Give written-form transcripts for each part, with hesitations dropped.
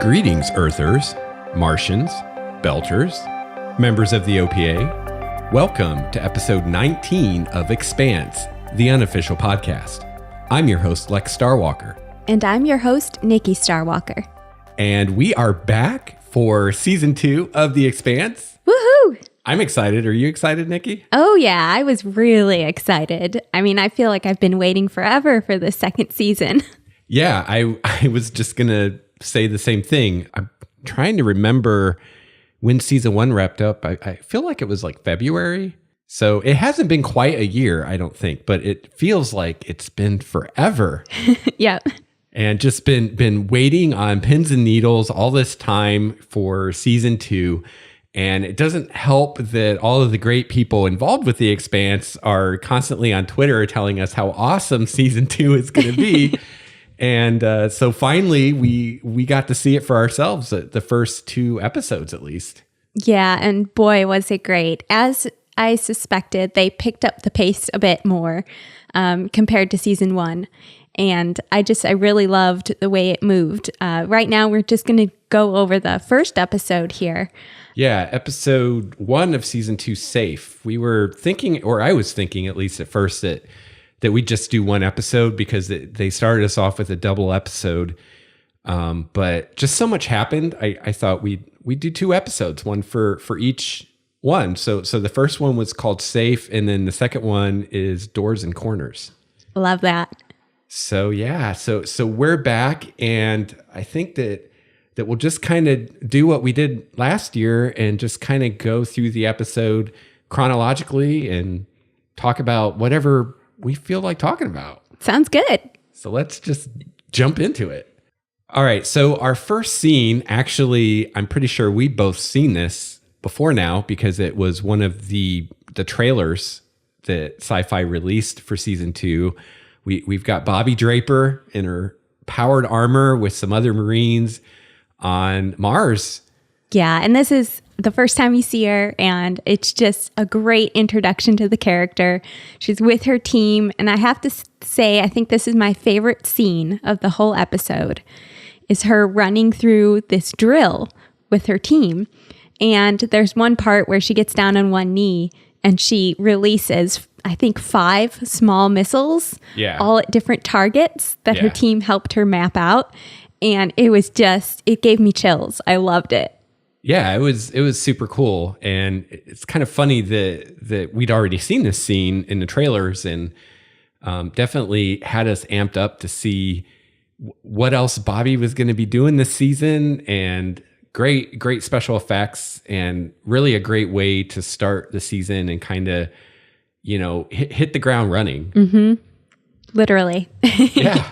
Greetings, Earthers, Martians, Belters, members of the OPA. Welcome to episode 19 of Expanse, the Unofficial podcast. I'm your host, Lex Starwalker. And I'm your host, Nikki Starwalker. And we are back for season 2 of The Expanse. Woohoo! I'm excited. Are you excited, Nikki? Oh, yeah. I was really excited. I mean, I feel like I've been waiting forever for the second season. Yeah, I was just going to say the same thing. I'm trying to remember when season 1 wrapped up. I feel like it was like February. So it hasn't been quite a year, I don't think, but it feels like it's been forever. Yeah. And just been waiting on pins and needles all this time for season 2. And it doesn't help that all of the great people involved with The Expanse are constantly on Twitter telling us how awesome season 2 is going to be. And so finally, we got to see it for ourselves, the first 2 episodes at least. Yeah, and boy, was it great. As I suspected, they picked up the pace a bit more compared to season 1. And I really loved the way it moved. Right now, we're just going to go over the first episode here. Yeah, episode 1 of season 2, Safe. We were thinking, or I was thinking at least at first, that we'd just do 1 episode because they started us off with a double episode. But just so much happened, I thought we'd do 2 episodes, one for each one. So the first one was called Safe, and then the second one is Doors and Corners. Love that. So yeah, so we're back, and I think that we'll just kind of do what we did last year and just kind of go through the episode chronologically and talk about whatever we feel like talking about. Sounds good. So let's just jump into it. All right, so our first scene, actually, I'm pretty sure we've both seen this before now because it was one of the trailers that Sci-fi released for season 2. We've got Bobby Draper in her powered armor with some other Marines on Mars. Yeah, and this is the first time you see her, and it's just a great introduction to the character. She's with her team, and I have to say, I think this is my favorite scene of the whole episode, is her running through this drill with her team. And there's one part where she gets down on one knee, and she releases, I think, 5 small missiles, all at different targets that her team helped her map out. And it gave me chills. I loved it. Yeah, it was super cool. And it's kind of funny that we'd already seen this scene in the trailers, and definitely had us amped up to see what else Bobby was going to be doing this season. And great special effects, and really a great way to start the season and kind of, hit the ground running. Mm-hmm. Literally. Yeah.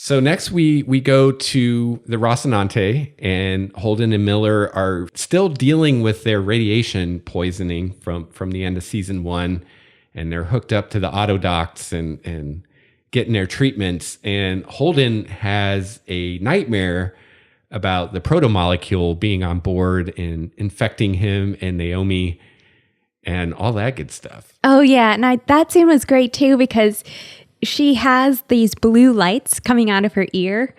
So next we go to the Rocinante, and Holden and Miller are still dealing with their radiation poisoning from the end of season 1, and they're hooked up to the autodocs and getting their treatments. And Holden has a nightmare about the protomolecule being on board and infecting him and Naomi and all that good stuff. Oh yeah, and that scene was great too because she has these blue lights coming out of her ear,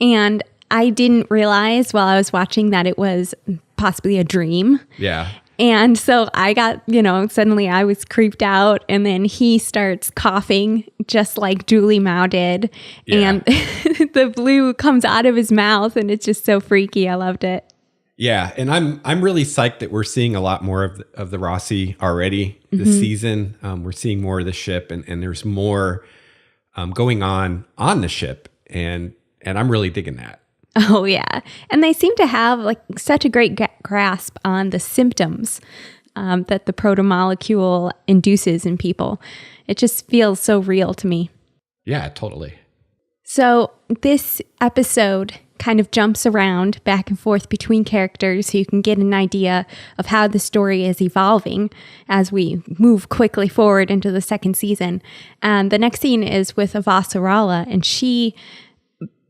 and I didn't realize while I was watching that it was possibly a dream. Yeah. And so I got, suddenly I was creeped out, and then he starts coughing just like Julie Mao did. Yeah. And the blue comes out of his mouth, and it's just so freaky. I loved it. Yeah, and I'm really psyched that we're seeing a lot more of the Rossi already this season. We're seeing more of the ship, and there's more going on the ship, and I'm really digging that. Oh yeah, and they seem to have like such a great grasp on the symptoms that the protomolecule induces in people. It just feels so real to me. Yeah, totally. So this episode kind of jumps around back and forth between characters so you can get an idea of how the story is evolving as we move quickly forward into the second season. And the next scene is with Avasarala, and she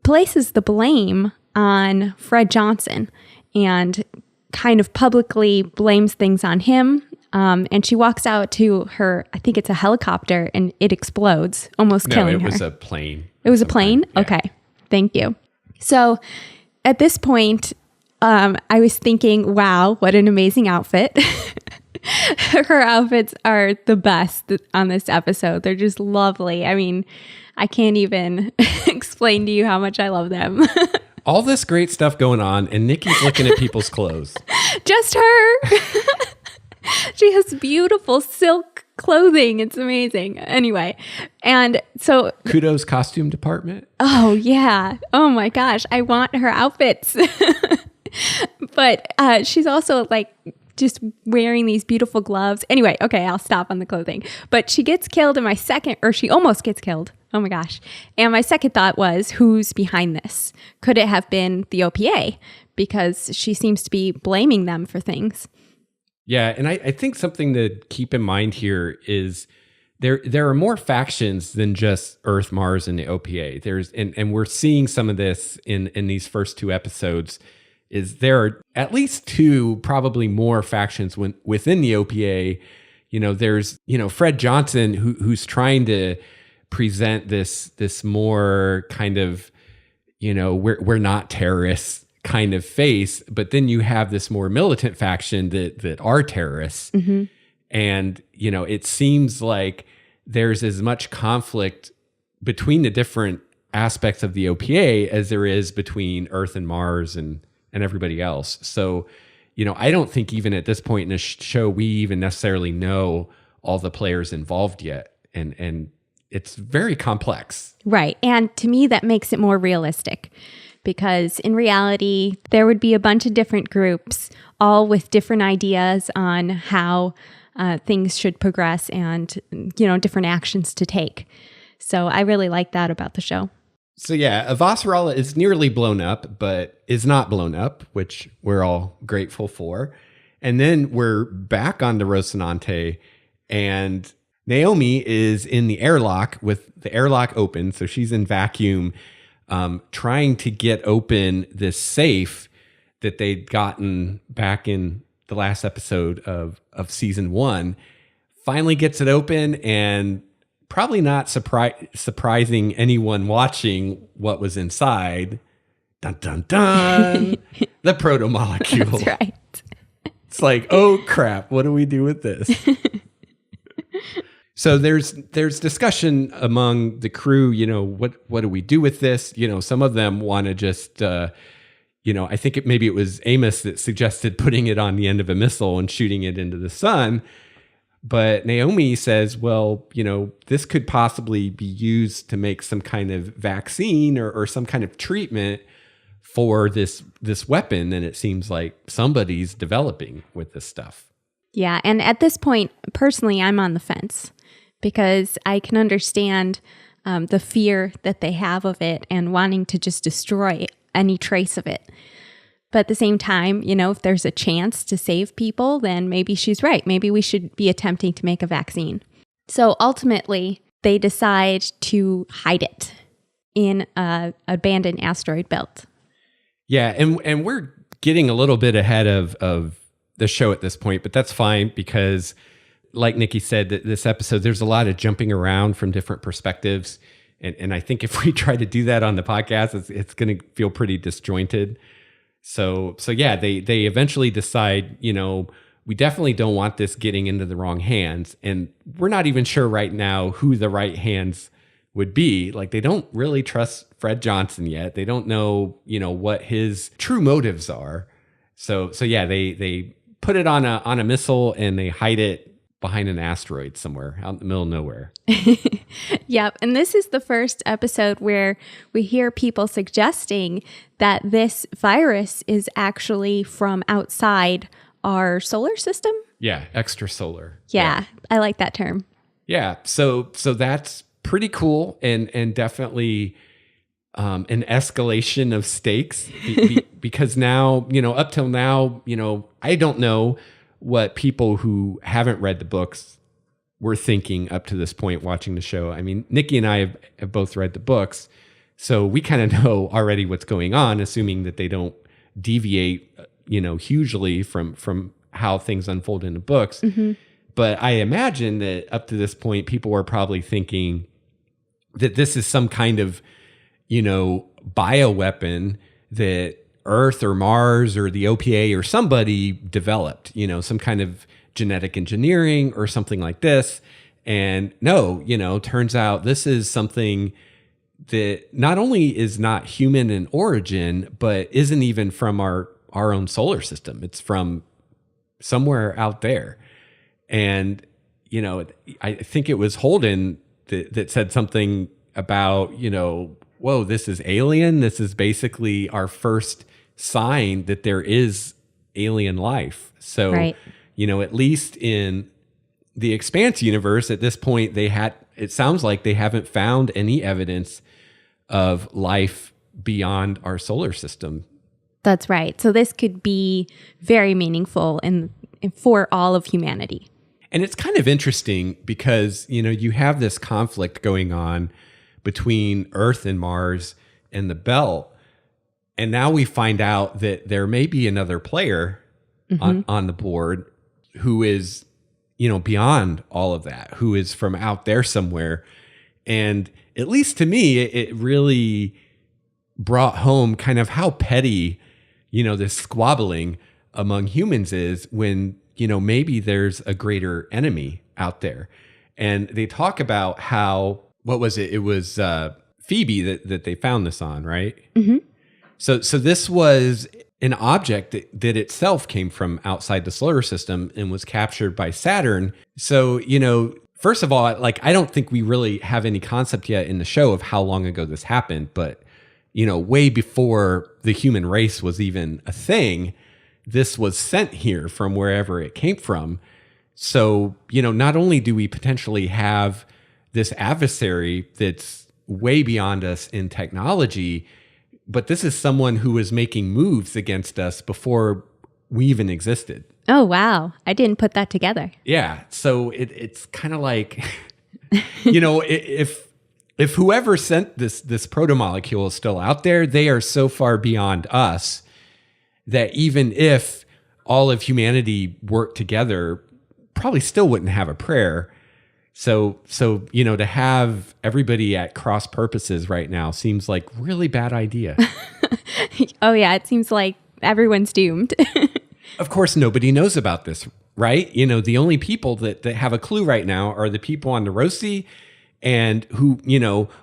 places the blame on Fred Johnson and kind of publicly blames things on him. And she walks out to her, I think it's a helicopter, and it explodes, almost killing her. No, it was a plane. It was a plane? Yeah. Okay. Thank you. So at this point, I was thinking, wow, what an amazing outfit. Her outfits are the best on this episode. They're just lovely. I mean, I can't even explain to you how much I love them. All this great stuff going on, and Nikki's looking at people's clothes. Just her. She has beautiful silk clothing. It's amazing. Anyway, and so... Kudos costume department. Oh, yeah. Oh, my gosh. I want her outfits. But she's also like just wearing these beautiful gloves. Anyway, okay, I'll stop on the clothing. But she gets killed she almost gets killed. Oh my gosh. And my second thought was, who's behind this? Could it have been the OPA? Because she seems to be blaming them for things. Yeah, and I think something to keep in mind here is there are more factions than just Earth, Mars, and the OPA. And we're seeing some of this in these first 2 episodes. Is there are at least 2, probably more factions within the OPA. There's Fred Johnson who's trying to present this more kind of we're not terrorists kind of face, but then you have this more militant faction that are terrorists. Mm-hmm. And it seems like there's as much conflict between the different aspects of the OPA as there is between Earth and Mars and everybody else. So, I don't think even at this point in the show, we even necessarily know all the players involved yet. And it's very complex. Right. And to me, that makes it more realistic because in reality, there would be a bunch of different groups, all with different ideas on how things should progress and, different actions to take. So I really like that about the show. So yeah, Avasarala is nearly blown up, but is not blown up, which we're all grateful for. And then we're back on the Rocinante, and Naomi is in the airlock with the airlock open. So she's in vacuum, trying to get open this safe that they'd gotten back in the last episode of season 1. Finally gets it open, and probably not surprising anyone watching what was inside. Dun, dun, dun. The protomolecule. That's right. It's like, oh crap, what do we do with this? So there's discussion among the crew, what do we do with this? Some of them want to just, I think maybe it was Amos that suggested putting it on the end of a missile and shooting it into the sun. But Naomi says, well, this could possibly be used to make some kind of vaccine or some kind of treatment for this weapon. And it seems like somebody's developing with this stuff. Yeah. And at this point, personally, I'm on the fence because I can understand the fear that they have of it and wanting to just destroy any trace of it. But at the same time, if there's a chance to save people, then maybe she's right. Maybe we should be attempting to make a vaccine. So ultimately, they decide to hide it in an abandoned asteroid belt. Yeah, and we're getting a little bit ahead of the show at this point, but that's fine because, like Nikki said, this episode, there's a lot of jumping around from different perspectives. And I think if we try to do that on the podcast, it's going to feel pretty disjointed. So yeah, they eventually decide, we definitely don't want this getting into the wrong hands. And we're not even sure right now who the right hands would be. Like, they don't really trust Fred Johnson yet. They don't know, what his true motives are. So yeah, they put it on a missile and they hide it behind an asteroid somewhere out in the middle of nowhere. Yep. And this is the first episode where we hear people suggesting that this virus is actually from outside our solar system. Yeah. Extrasolar. Yeah. I like that term. Yeah. So that's pretty cool and definitely an escalation of stakes because now, up till now, I don't know what people who haven't read the books were thinking up to this point watching the show. I mean, Nikki and I have both read the books, so we kind of know already what's going on, assuming that they don't deviate, hugely from how things unfold in the books. Mm-hmm. But I imagine that up to this point, people were probably thinking that this is some kind of, bioweapon that Earth or Mars or the OPA or somebody developed, some kind of genetic engineering or something like this. And no, turns out this is something that not only is not human in origin, but isn't even from our own solar system. It's from somewhere out there. And, I think it was Holden that said something about, whoa, this is alien. This is basically our first sign that there is alien life. So, Right. At least in the Expanse universe at this point, it sounds like they haven't found any evidence of life beyond our solar system. That's right. So this could be very meaningful for all of humanity. And it's kind of interesting because, you have this conflict going on between Earth and Mars and the belt. And now we find out that there may be another player on the board who is, beyond all of that, who is from out there somewhere. And at least to me, it really brought home kind of how petty, this squabbling among humans is when, maybe there's a greater enemy out there. And they talk about how, what was it? It was Phoebe that they found this on, right? Mm-hmm. So this was an object that itself came from outside the solar system and was captured by Saturn. So, first of all, I don't think we really have any concept yet in the show of how long ago this happened, but, way before the human race was even a thing, this was sent here from wherever it came from. So, not only do we potentially have this adversary that's way beyond us in technology, but this is someone who was making moves against us before we even existed. Oh, wow. I didn't put that together. Yeah. So it's kind of like, if whoever sent this protomolecule is still out there, they are so far beyond us that even if all of humanity worked together, probably still wouldn't have a prayer. So to have everybody at cross purposes right now seems like really bad idea. Oh, yeah. It seems like everyone's doomed. Of course, nobody knows about this, right? The only people that have a clue right now are the people on the Roci and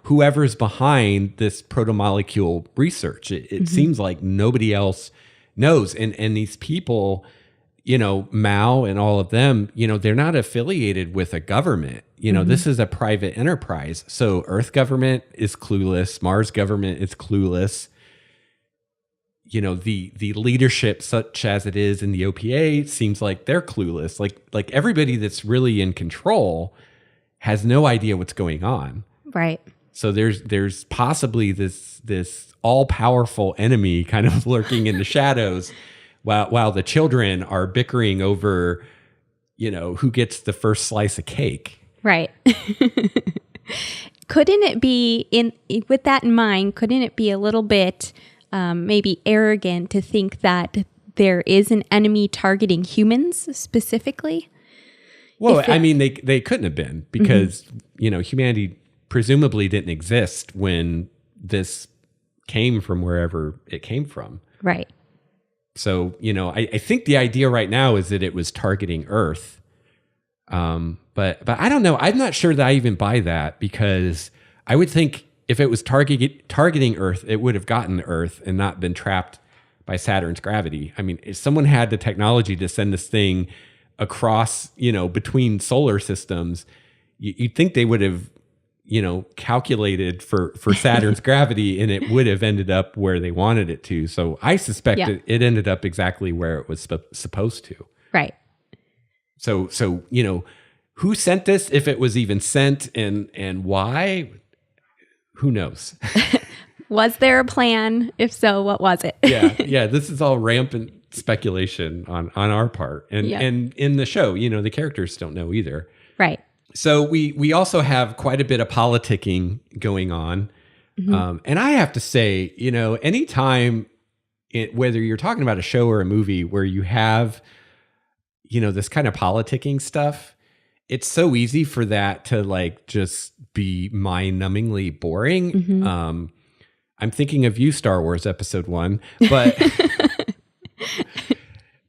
whoever's behind this protomolecule research. It seems like nobody else knows. And these people, Mao and all of them, they're not affiliated with a government. This is a private enterprise. So Earth government is clueless. Mars government is clueless. The leadership, such as it is in the OPA, seems like they're clueless. Like everybody that's really in control has no idea what's going on. Right. So there's possibly this all-powerful enemy kind of lurking in the shadows while the children are bickering over, who gets the first slice of cake. Right. Couldn't it be, with that in mind, couldn't it be a little bit maybe arrogant to think that there is an enemy targeting humans specifically? Well, they couldn't have been because, humanity presumably didn't exist when this came from wherever it came from. Right. So, I think the idea right now is that it was targeting Earth. But I don't know. I'm not sure that I even buy that because I would think if it was targeting Earth, it would have gotten Earth and not been trapped by Saturn's gravity. I mean, if someone had the technology to send this thing across, between solar systems, you'd think they would have, calculated for Saturn's gravity and it would have ended up where they wanted it to. So I suspect it ended up exactly where it was supposed to. Right. So, who sent this, if it was even sent, and why? Who knows? Was there a plan? If so, what was it? Yeah. This is all rampant speculation on our part. And in the show, the characters don't know either. Right. So we also have quite a bit of politicking going on. And I have to say, anytime, whether you're talking about a show or a movie where you have, this kind of politicking stuff, it's so easy for that to just be mind-numbingly boring. I'm thinking of you, Star Wars Episode 1, but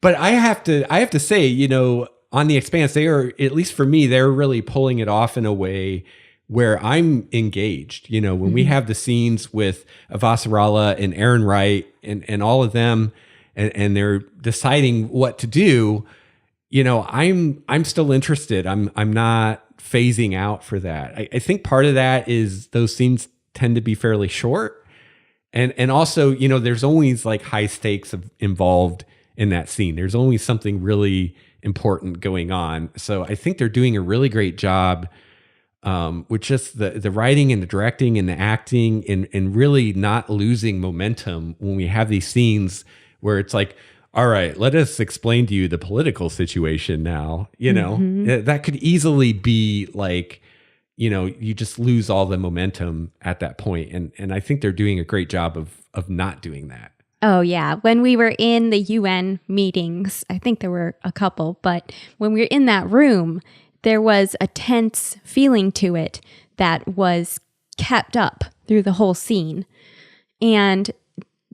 but I have to say, you know, on the Expanse, they are, at least for me, they're really pulling it off in a way where I'm engaged. You know, when we have the scenes with Avasarala and Aaron Wright and all of them, and they're deciding what to do, you know, I'm still interested. I'm not phasing out for that. I think part of that is those scenes tend to be fairly short. And also, you know, there's always like high stakes involved in that scene. There's always something really important going on. So I think they're doing a really great job with just the writing and the directing and the acting and really not losing momentum when we have these scenes where it's like, all right, let us explain to you the political situation now. You know, that could easily be like, you know, you just lose all the momentum at that point. And I think they're doing a great job of not doing that. Oh, yeah. When we were in the UN meetings, I think there were a couple, but when we were in that room, there was a tense feeling to it that was kept up through the whole scene. And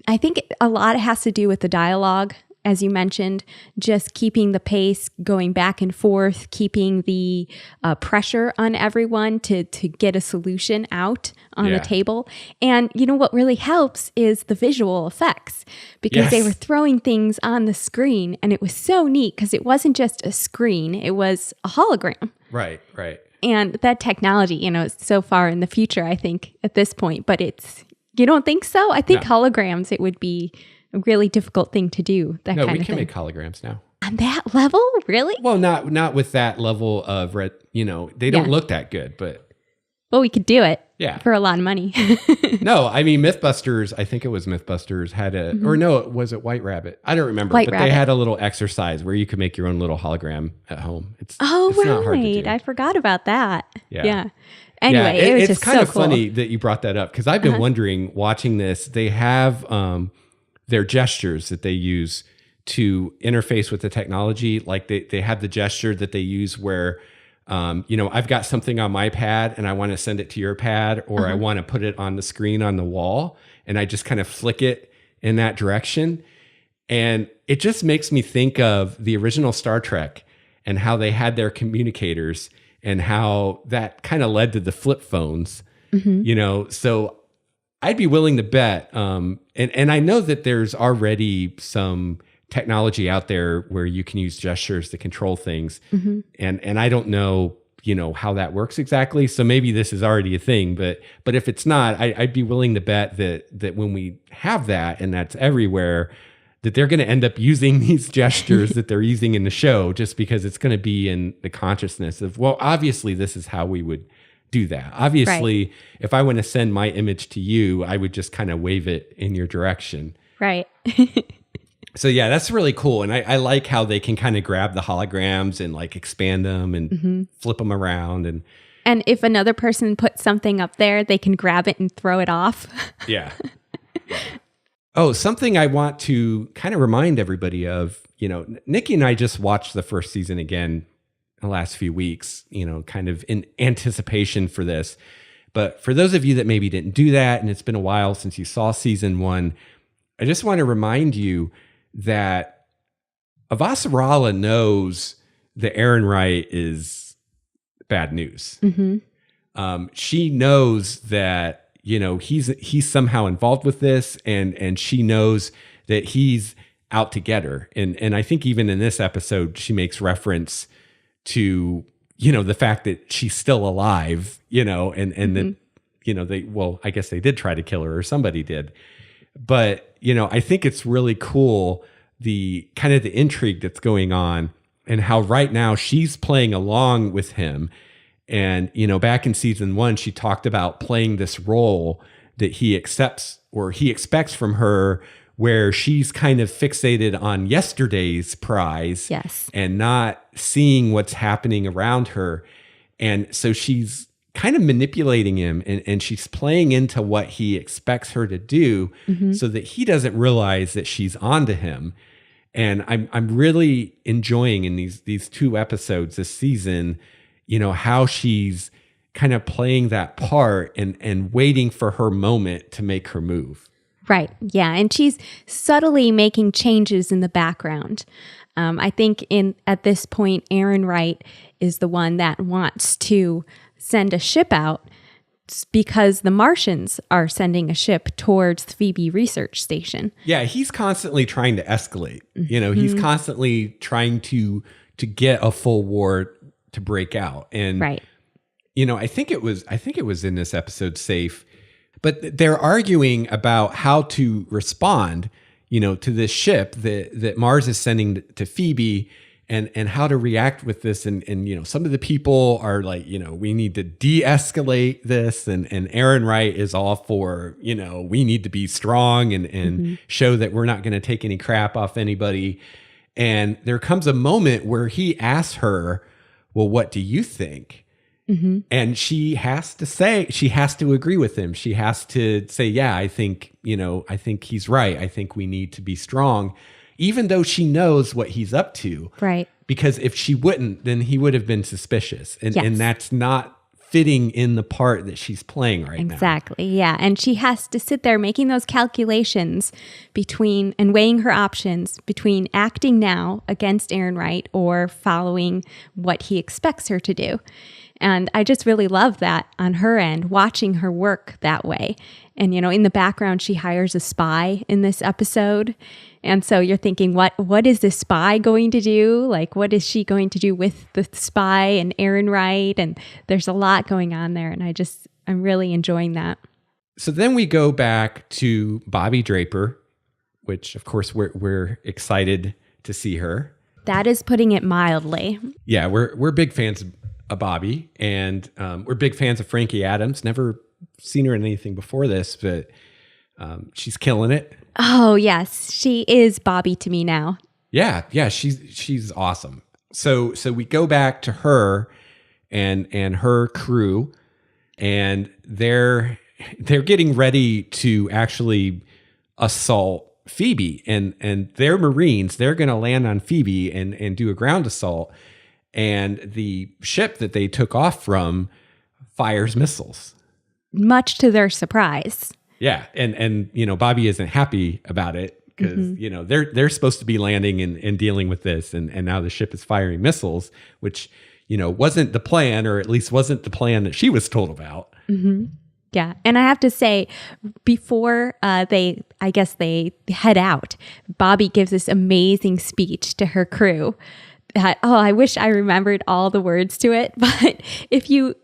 I think a lot has to do with the dialogue, as you mentioned, just keeping the pace, going back and forth, keeping the pressure on everyone to get a solution out on the table. And you know what really helps is the visual effects, because they were throwing things on the screen, and it was so neat because it wasn't just a screen, it was a hologram. Right. And that technology, you know, is so far in the future, I think, at this point, but you don't think so? I think holograms, it would be a really difficult thing to do. No, we can make holograms now. On that level? Really? Well, not with that level of red, you know, they don't look that good, but. Well, we could do it for a lot of money. No, I mean, Mythbusters, I think it was Mythbusters had or no, was it White Rabbit? I don't remember, but they had a little exercise where you could make your own little hologram at home. It's not hard to do. I forgot about that. Yeah. Anyway, it was just kind so of cool. funny that you brought that up because I've been wondering, watching this, they have their gestures that they use to interface with the technology. Like they have the gesture that they use where, you know, I've got something on my pad and I want to send it to your pad, or I want to put it on the screen on the wall, and I just kind of flick it in that direction. And it just makes me think of the original Star Trek and how they had their communicators and how that kind of led to the flip phones, you know? So I'd be willing to bet, and I know that there's already some technology out there where you can use gestures to control things. And I don't know, you know, how that works exactly. So maybe this is already a thing, but if it's not, I'd be willing to bet that when we have that and that's everywhere, that they're going to end up using these gestures that they're using in the show, just because it's going to be in the consciousness of, well, obviously this is how we would do that. Obviously, if I want to send my image to you, I would just kind of wave it in your direction. Right. So yeah, that's really cool. And I like how they can kind of grab the holograms and like expand them and flip them around. And if another person puts something up there, they can grab it and throw it off. Yeah. Oh, something I want to kind of remind everybody of, you know, Nikki and I just watched the first season again in the last few weeks, you know, kind of in anticipation for this. But for those of you that maybe didn't do that, and it's been a while since you saw season 1, I just want to remind you that Avasarala knows that Aaron Wright is bad news. She knows that, you know, he's somehow involved with this, and she knows that he's out to get her. And I think even in this episode, she makes reference to, you know, the fact that she's still alive, you know, and that, you know, I guess they did try to kill her, or somebody did. But, you know, I think it's really cool, the kind of the intrigue that's going on, and how right now she's playing along with him. And, you know, back in season 1, she talked about playing this role that he accepts, or he expects from her, where she's kind of fixated on yesterday's prize and not seeing what's happening around her. And so she's kind of manipulating him, and she's playing into what he expects her to do, so that he doesn't realize that she's onto him. And I'm really enjoying in these 2 episodes this season, you know, how she's kind of playing that part and waiting for her moment to make her move. Right. Yeah. And she's subtly making changes in the background. I think at this point, Aaron Wright is the one that wants to send a ship out because the Martians are sending a ship towards the Phoebe research station. Yeah, he's constantly trying to escalate. He's constantly trying to get a full war to break out. And right. I think it was in this episode Safe, but they're arguing about how to respond, to this ship that Mars is sending to Phoebe and how to react with this. And some of the people are like, we need to de-escalate this. And Aaron Wright is all for, we need to be strong and show that we're not going to take any crap off anybody. And there comes a moment where he asks her, well, what do you think? And she has to agree with him. She has to say, yeah, I think he's right. I think we need to be strong, even though she knows what he's up to. Right. Because if she wouldn't, then he would have been suspicious. And, yes. and that's not fitting in the part that she's playing right now. Exactly. Yeah. And she has to sit there making those calculations and weighing her options between acting now against Aaron Wright or following what he expects her to do. And I just really love that on her end, watching her work that way. And, in the background, she hires a spy in this episode. And so you're thinking, what is this spy going to do? Like, what is she going to do with the spy and Aaron Wright? And there's a lot going on there. And I'm really enjoying that. So then we go back to Bobby Draper, which, of course, we're excited to see her. That is putting it mildly. Yeah, we're big fans of Bobby, and we're big fans of Frankie Adams. Never seen her in anything before this, but she's killing it. Oh yes, she is Bobby to me now. Yeah, she's awesome. So we go back to her and her crew, and they're getting ready to actually assault Phoebe, and they're Marines. They're going to land on Phoebe and do a ground assault. And the ship that they took off from fires missiles. Much to their surprise. Yeah. And Bobby isn't happy about it because, they're supposed to be landing and dealing with this. And now the ship is firing missiles, which, wasn't the plan, or at least wasn't the plan that she was told about. Mm-hmm. Yeah. And I have to say, before they head out, Bobby gives this amazing speech to her crew. I wish I remembered all the words to it, but if you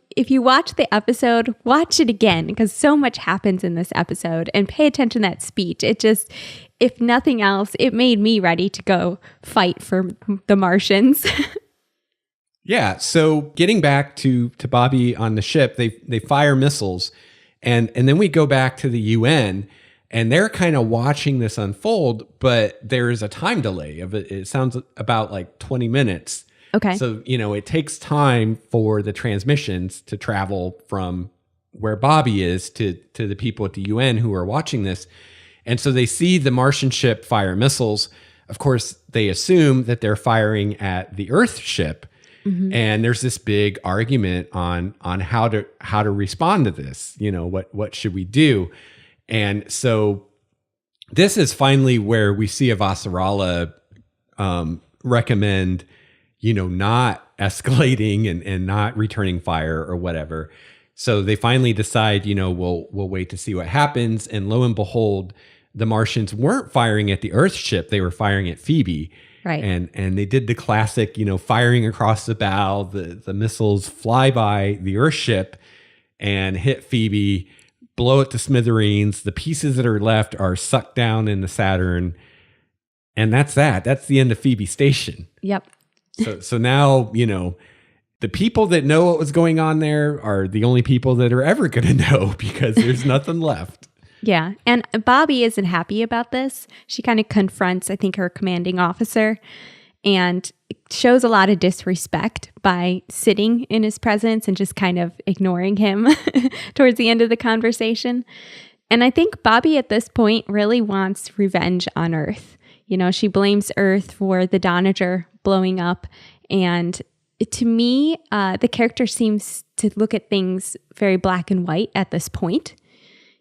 watch the episode, watch it again because so much happens in this episode and pay attention to that speech. It just, if nothing else, it made me ready to go fight for the Martians. Yeah. So getting back to Bobby on the ship, they fire missiles and then we go back to the UN. And they're kind of watching this unfold, but there's a time delay of it. It sounds about like 20 minutes. Okay. So, it takes time for the transmissions to travel from where Bobby is to the people at the UN who are watching this. And so they see the Martian ship fire missiles. Of course, they assume that they're firing at the Earth ship. Mm-hmm. And there's this big argument on how to respond to this. What should we do? And so this is finally where we see Avasarala recommend, not escalating and not returning fire or whatever. So they finally decide, we'll wait to see what happens. And lo and behold, the Martians weren't firing at the Earth ship. They were firing at Phoebe. Right. And they did the classic, firing across the bow. The missiles fly by the Earth ship and hit Phoebe, blow it to smithereens. The pieces that are left are sucked down in the Saturn. And that's that. That's the end of Phoebe Station. Yep. So now, the people that know what was going on there are the only people that are ever going to know because there's nothing left. Yeah. And Bobby isn't happy about this. She kind of confronts, I think, her commanding officer and shows a lot of disrespect by sitting in his presence and just kind of ignoring him towards the end of the conversation. And I think Bobby at this point really wants revenge on Earth. She blames Earth for the Donager blowing up and to me, the character seems to look at things very black and white at this point.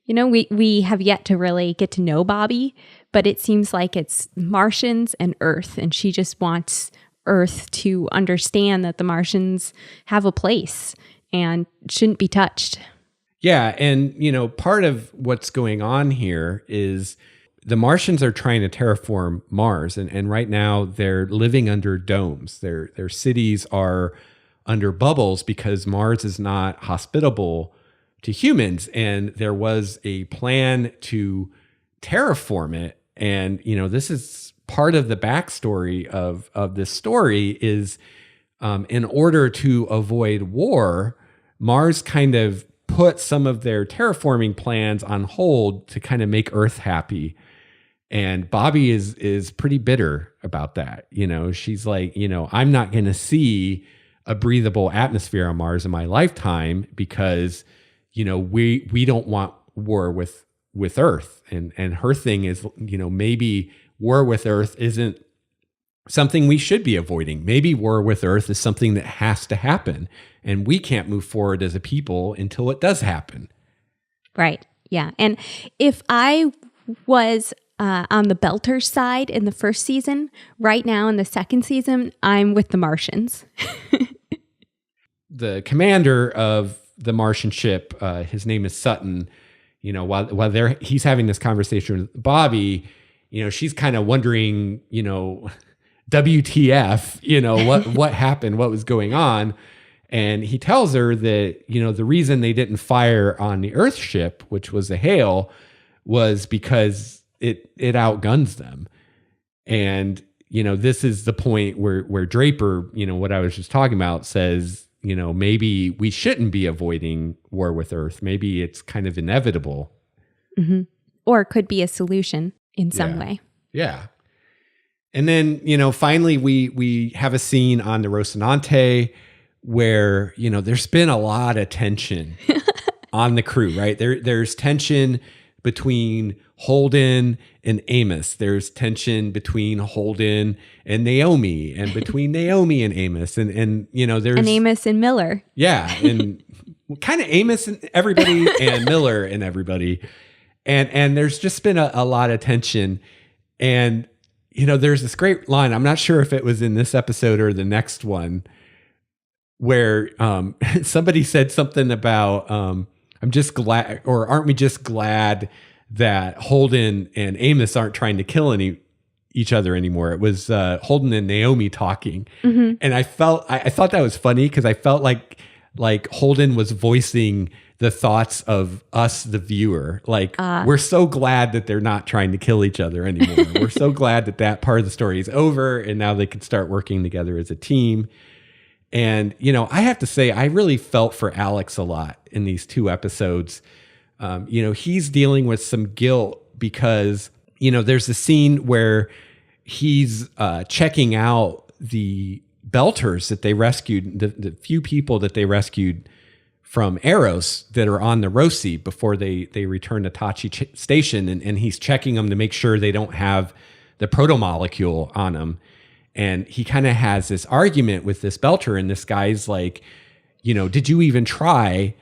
You know, we have yet to really get to know Bobby, but it seems like it's Martians and Earth, and she just wants Earth to understand that the Martians have a place and shouldn't be touched. Yeah, and part of what's going on here is the Martians are trying to terraform Mars, and right now they're living under domes. Their cities are under bubbles because Mars is not hospitable to humans, and there was a plan to terraform it. And this is part of the backstory of this story is in order to avoid war, Mars kind of put some of their terraforming plans on hold to kind of make Earth happy. And Bobby is pretty bitter about that. She's like, I'm not going to see a breathable atmosphere on Mars in my lifetime because, we don't want war with Earth. And her thing is, maybe war with Earth isn't something we should be avoiding. Maybe war with Earth is something that has to happen. And we can't move forward as a people until it does happen. Right. Yeah. And if I was on the Belters side in the first season, right now in the second season, I'm with the Martians. The commander of the Martian ship, his name is Sutton. While he's having this conversation with Bobby, she's kind of wondering, WTF, what happened, what was going on. And he tells her that, the reason they didn't fire on the Earth ship, which was a Hale, was because it outguns them. And, this is the point where Draper, what I was just talking about, says, maybe we shouldn't be avoiding war with Earth. Maybe it's kind of inevitable. Mm-hmm. Or it could be a solution in some way. Yeah. And then, finally we have a scene on the Rocinante where, there's been a lot of tension on the crew, right? There's tension between Holden and Amos. There's tension between Holden and Naomi, and between Naomi and Amos. And there's... And Amos and Miller. Yeah, and kind of Amos and everybody and Miller and everybody. And there's just been a lot of tension. And, there's this great line. I'm not sure if it was in this episode or the next one, where somebody said something about, I'm just glad, or aren't we just glad that Holden and Amos aren't trying to kill each other anymore? It was Holden and Naomi talking. Mm-hmm. And I thought that was funny because I felt like Holden was voicing the thoughts of us, the viewer. We're so glad that they're not trying to kill each other anymore. We're so glad that part of the story is over and now they can start working together as a team. And, I have to say, I really felt for Alex a lot in these two episodes. He's dealing with some guilt because, there's a scene where he's checking out the Belters that they rescued, the few people that they rescued from Eros that are on the Roci before they return to Tachi Station. And he's checking them to make sure they don't have the protomolecule on them. And he kind of has this argument with this Belter, and this guy's like, did you even try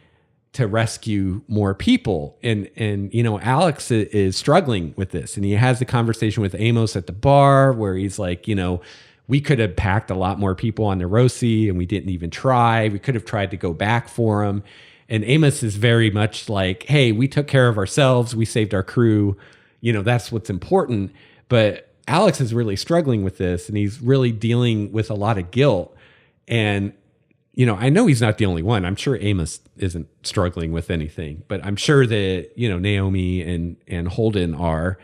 to rescue more people? And Alex is struggling with this. And he has the conversation with Amos at the bar where he's like, we could have packed a lot more people on the Roci and we didn't even try. We could have tried to go back for them. And Amos is very much like, hey, we took care of ourselves. We saved our crew. That's what's important. But Alex is really struggling with this, and he's really dealing with a lot of guilt. And, I know he's not the only one. I'm sure Amos isn't struggling with anything, but I'm sure that, Naomi and Holden are.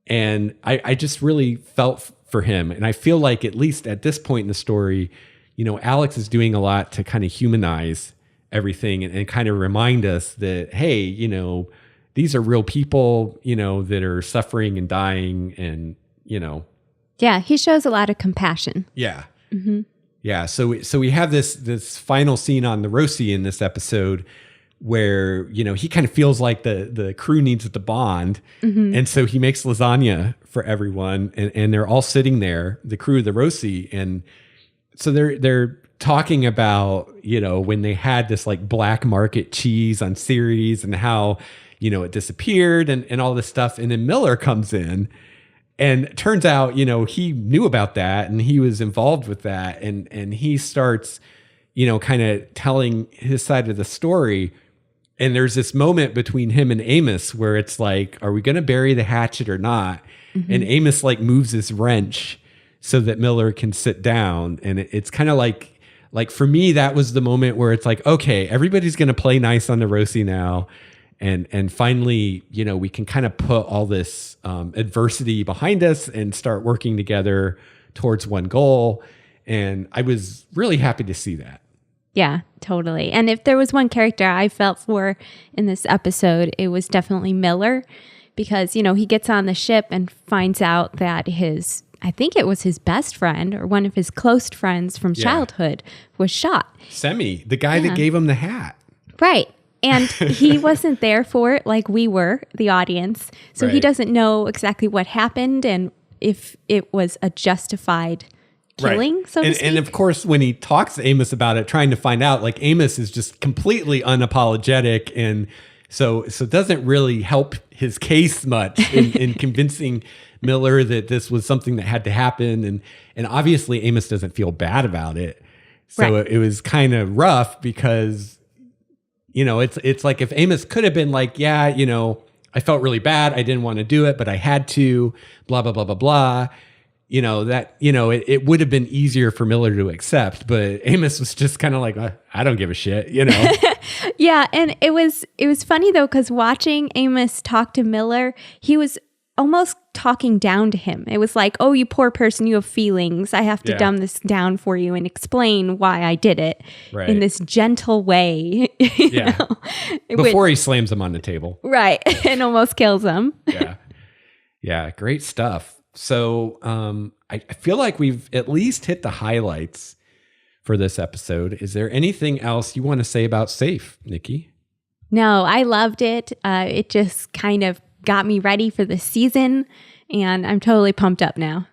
And I just really felt for him. And I feel like at least at this point in the story, Alex is doing a lot to kind of humanize everything and kind of remind us that, hey, these are real people, that are suffering and dying and, Yeah, he shows a lot of compassion. Yeah. Mm-hmm. Yeah. So we have this final scene on the Roci in this episode where, he kind of feels like the crew needs the bond. Mm-hmm. And so he makes lasagna for everyone and they're all sitting there, the crew of the Roci. And so they're talking about, when they had this like black market cheese on Ceres and how, it disappeared and all this stuff. And then Miller comes in and it turns out, he knew about that and he was involved with that. And he starts, kind of telling his side of the story. And there's this moment between him and Amos where it's like, are we going to bury the hatchet or not? Mm-hmm. And Amos like moves his wrench so that Miller can sit down. And it's kind of like for me, that was the moment where it's like, okay, everybody's going to play nice on the Roci now. And finally, we can kind of put all this adversity behind us and start working together towards one goal. And I was really happy to see that. Yeah, totally. And if there was one character I felt for in this episode, it was definitely Miller, because, he gets on the ship and finds out that I think it was his best friend or one of his close friends from childhood was shot. Semi, the guy that gave him the hat. Right. And he wasn't there for it like we were, the audience. So he doesn't know exactly what happened and if it was a justified killing, so to speak. And of course, when he talks to Amos about it, trying to find out, like Amos is just completely unapologetic. And so it doesn't really help his case much in convincing Miller that this was something that had to happen. And obviously Amos doesn't feel bad about it. So it was kind of rough because, it's like if Amos could have been like, yeah, I felt really bad. I didn't want to do it, but I had to, blah, blah, blah, blah, blah. It would have been easier for Miller to accept, but Amos was just kind of like, I don't give a shit, Yeah. And it was funny though, because watching Amos talk to Miller, he was almost talking down to him. It was like, oh, you poor person, you have feelings. I have to dumb this down for you and explain why I did it in this gentle way. Before he slams him on the table. Right. And almost kills him. Yeah. Great stuff. So I feel like we've at least hit the highlights for this episode. Is there anything else you want to say about Safe, Nikki? No, I loved it. It just kind of got me ready for the season, and I'm totally pumped up now.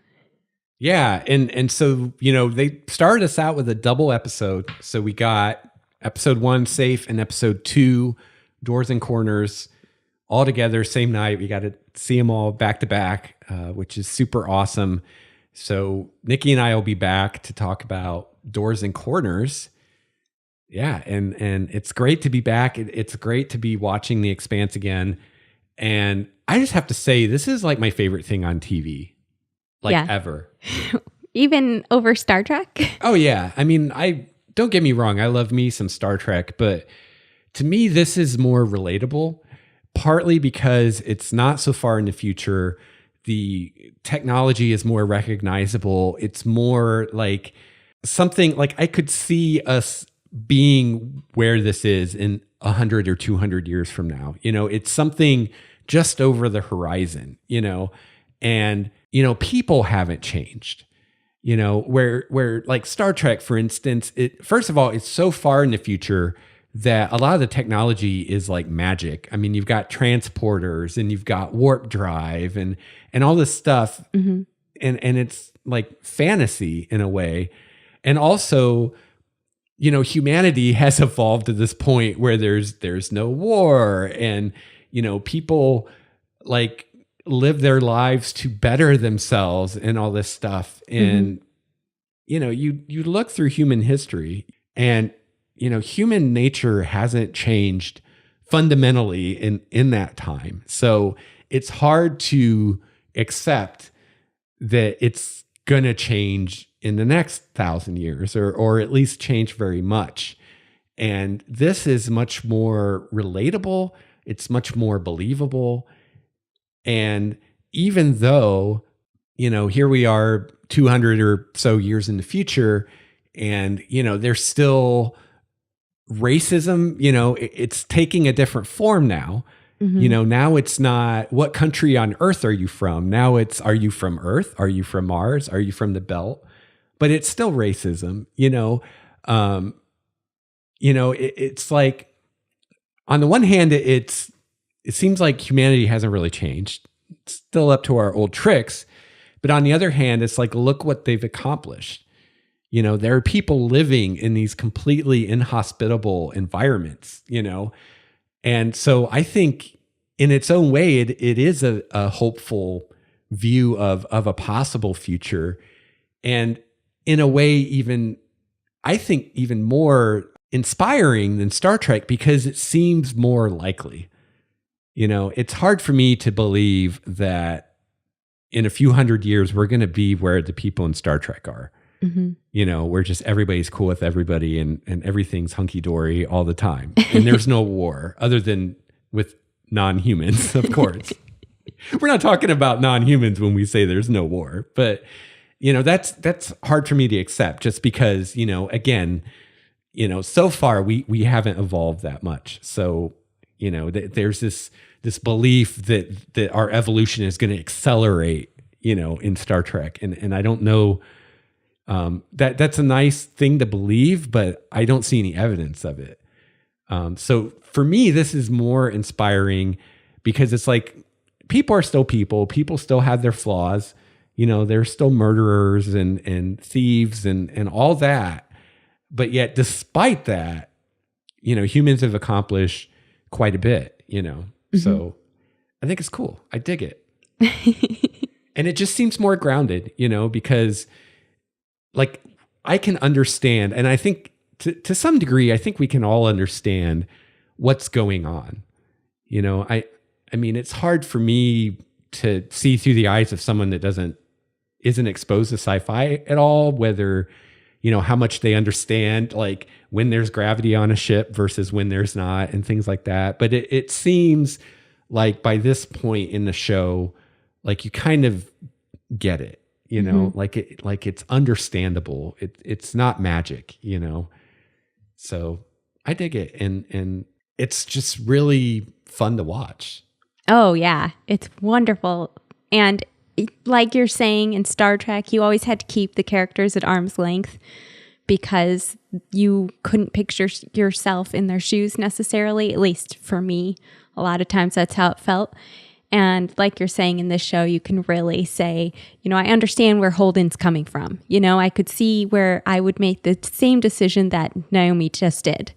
Yeah, and so, they started us out with a double episode. So we got episode 1, Safe, and episode 2, Doors and Corners, all together, same night. We got to see them all back to back, which is super awesome. So Nikki and I will be back to talk about Doors and Corners. Yeah, and it's great to be back. It's great to be watching The Expanse again. And I just have to say, this is like my favorite thing on TV, ever. Even over Star Trek? Oh, yeah. I mean, don't get me wrong. I love me some Star Trek, but to me, this is more relatable, partly because it's not so far in the future. The technology is more recognizable. It's more like something like I could see us being where this is in 100 or 200 years from now. It's something just over the horizon, and, people haven't changed, where like Star Trek, for instance, first of all, it's so far in the future that a lot of the technology is like magic. I mean, you've got transporters and you've got warp drive and all this stuff. Mm-hmm. And it's like fantasy in a way. And also, humanity has evolved to this point where there's no war and, people like live their lives to better themselves and all this stuff. And, you look through human history and, human nature hasn't changed fundamentally in that time. So it's hard to accept that it's going to change in the next 1,000 years or at least change very much. And this is much more relatable. It's much more believable. And even though, here we are 200 or so years in the future and, there's still racism, it's taking a different form now. Mm-hmm. Now it's not what country on Earth are you from? Now it's, are you from Earth? Are you from Mars? Are you from the belt? But it's still racism, it's like, on the one hand, it seems like humanity hasn't really changed. It's still up to our old tricks. But on the other hand, it's like, look what they've accomplished. There are people living in these completely inhospitable environments, And so I think in its own way, it is a hopeful view of a possible future. And in a way, I think even more inspiring than Star Trek because it seems more likely. It's hard for me to believe that in a few hundred years, we're going to be where the people in Star Trek are. Where just everybody's cool with everybody and everything's hunky-dory all the time. And there's no war other than with non-humans, of course. We're not talking about non-humans when we say there's no war. But, that's hard for me to accept just because, again, so far we haven't evolved that much. So, there's this belief that our evolution is going to accelerate, in Star Trek. And I don't know, that's a nice thing to believe, but I don't see any evidence of it. So for me, this is more inspiring because it's like people are still people. People still have their flaws. They're still murderers and thieves and all that. But yet, despite that, humans have accomplished quite a bit, So I think it's cool. I dig it. And it just seems more grounded, because like I can understand, and I think to some degree, I think we can all understand what's going on. I mean, it's hard for me to see through the eyes of someone that isn't exposed to sci-fi at all, whether, how much they understand, like when there's gravity on a ship versus when there's not and things like that. But it seems like by this point in the show, like you kind of get it, like it's understandable. It's not magic, So I dig it. And it's just really fun to watch. Oh yeah. It's wonderful. And like you're saying in Star Trek, you always had to keep the characters at arm's length because you couldn't picture yourself in their shoes necessarily, at least for me. A lot of times that's how it felt. And like you're saying in this show, you can really say, I understand where Holden's coming from. I could see where I would make the same decision that Naomi just did.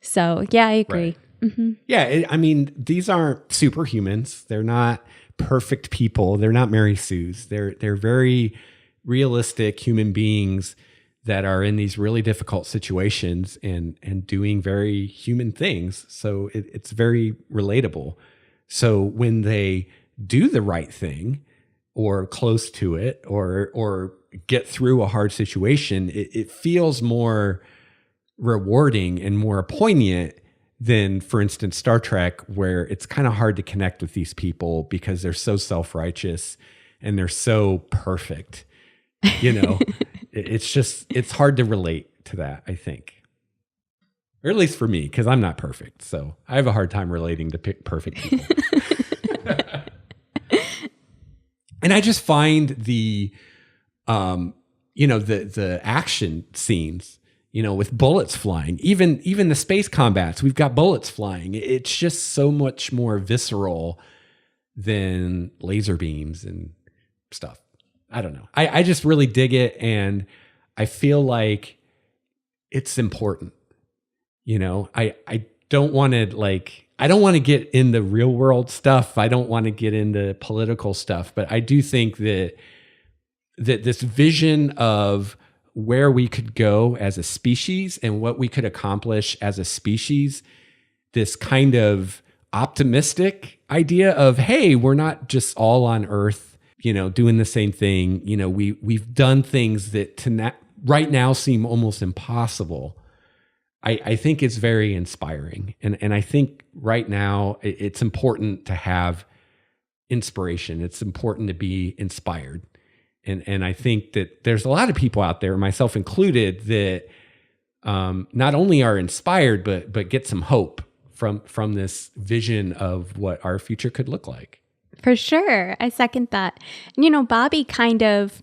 So yeah, I agree. Right. Mm-hmm. Yeah, I mean, these aren't superhumans. They're not perfect people. They're not Mary Sue's. They're very realistic human beings that are in these really difficult situations and doing very human things. So it's very relatable. So when they do the right thing or close to it or get through a hard situation, it feels more rewarding and more poignant than, for instance, Star Trek, where it's kind of hard to connect with these people because they're so self-righteous and they're so perfect. It's hard to relate to that, I think. Or at least for me, because I'm not perfect. So I have a hard time relating to perfect people. And I just find the action scenes, with bullets flying, even the space combats, we've got bullets flying. It's just so much more visceral than laser beams and stuff. I don't know. I just really dig it. And I feel like it's important. I don't want to get into real world stuff. I don't want to get into political stuff, but I do think that this vision of where we could go as a species and what we could accomplish as a species, this kind of optimistic idea of, hey, we're not just all on Earth, doing the same thing. We've done things that right now seem almost impossible. I think it's very inspiring. And I think right now it's important to have inspiration. It's important to be inspired. And I think that there's a lot of people out there, myself included, that not only are inspired, but get some hope from this vision of what our future could look like. For sure. I second that. Bobby kind of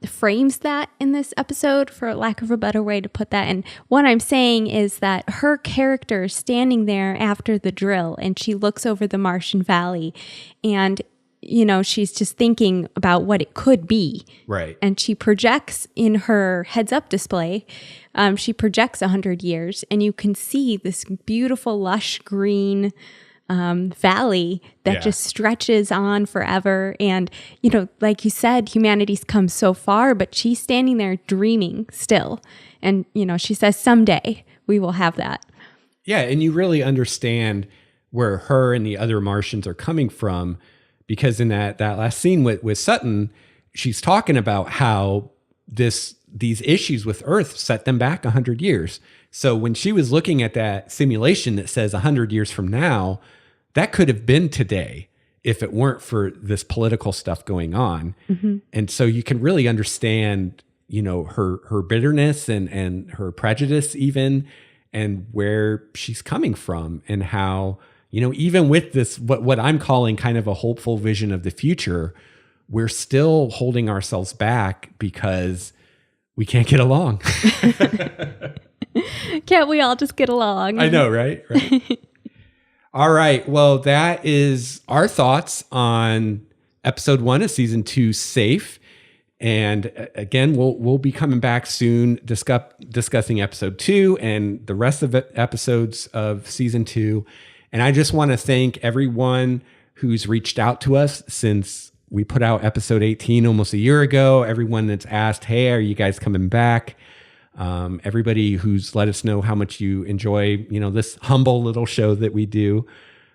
frames that in this episode, for lack of a better way to put that. And what I'm saying is that her character is standing there after the drill and she looks over the Martian Valley, and she's just thinking about what it could be. Right. And she projects in her heads-up display, she projects 100 years, and you can see this beautiful, lush green valley that just stretches on forever. And, like you said, humanity's come so far, but she's standing there dreaming still. And, she says someday we will have that. Yeah, and you really understand where her and the other Martians are coming from, because in that last scene with Sutton, she's talking about how these issues with Earth set them back 100 years. So when she was looking at that simulation that says 100 years from now, that could have been today if it weren't for this political stuff going on. Mm-hmm. And so you can really understand, her bitterness and her prejudice even, and where she's coming from, and how, even with this, what I'm calling kind of a hopeful vision of the future, we're still holding ourselves back because we can't get along. Can't we all just get along? I know, right? All right. Well, that is our thoughts on episode 1 of season 2, Safe. And again, we'll be coming back soon, discussing episode 2 and the rest of the episodes of season 2. And I just want to thank everyone who's reached out to us since we put out episode 18 almost a year ago. Everyone that's asked, hey, are you guys coming back? Everybody who's let us know how much you enjoy, this humble little show that we do,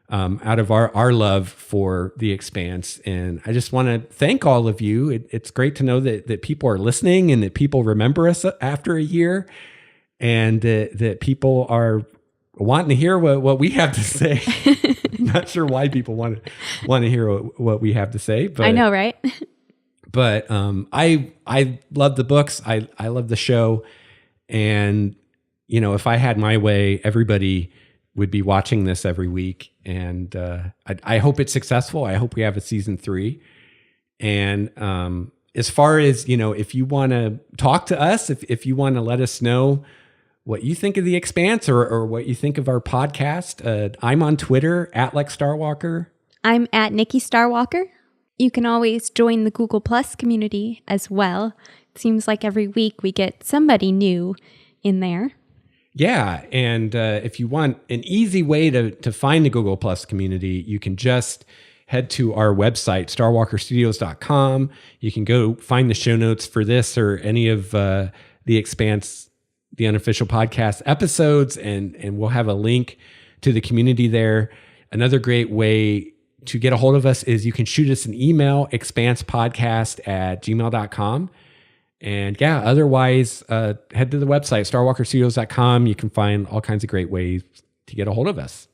out of our love for The Expanse. And I just want to thank all of you. It's great to know that people are listening and that people remember us after a year, and that people are wanting to hear what we have to say. I'm not sure why people want to hear what we have to say, but I know, right? But I love the books. I love the show. And, if I had my way, everybody would be watching this every week. And I hope it's successful. I hope we have a season 3. And as far as, if you want to talk to us, if you want to let us know what you think of The Expanse or what you think of our podcast, I'm on Twitter @Lex Starwalker. I'm @Nikki Starwalker. You can always join the Google Plus community as well. It seems like every week we get somebody new in there. Yeah, and if you want an easy way to find the Google Plus community, you can just head to our website, starwalkerstudios.com. You can go find the show notes for this or any of The Expanse, the Unofficial podcast episodes, and we'll have a link to the community there. Another great way to get a hold of us is you can shoot us an email, expansepodcast@gmail.com. And yeah, otherwise, head to the website, starwalkerstudios.com. You can find all kinds of great ways to get a hold of us.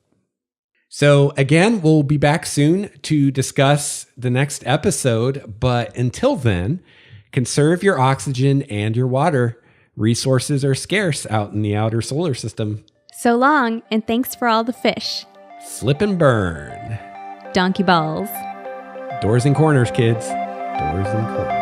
So again, we'll be back soon to discuss the next episode. But until then, conserve your oxygen and your water. Resources are scarce out in the outer solar system. So long, and thanks for all the fish. Slip and burn. Donkey balls. Doors and corners, kids. Doors and corners.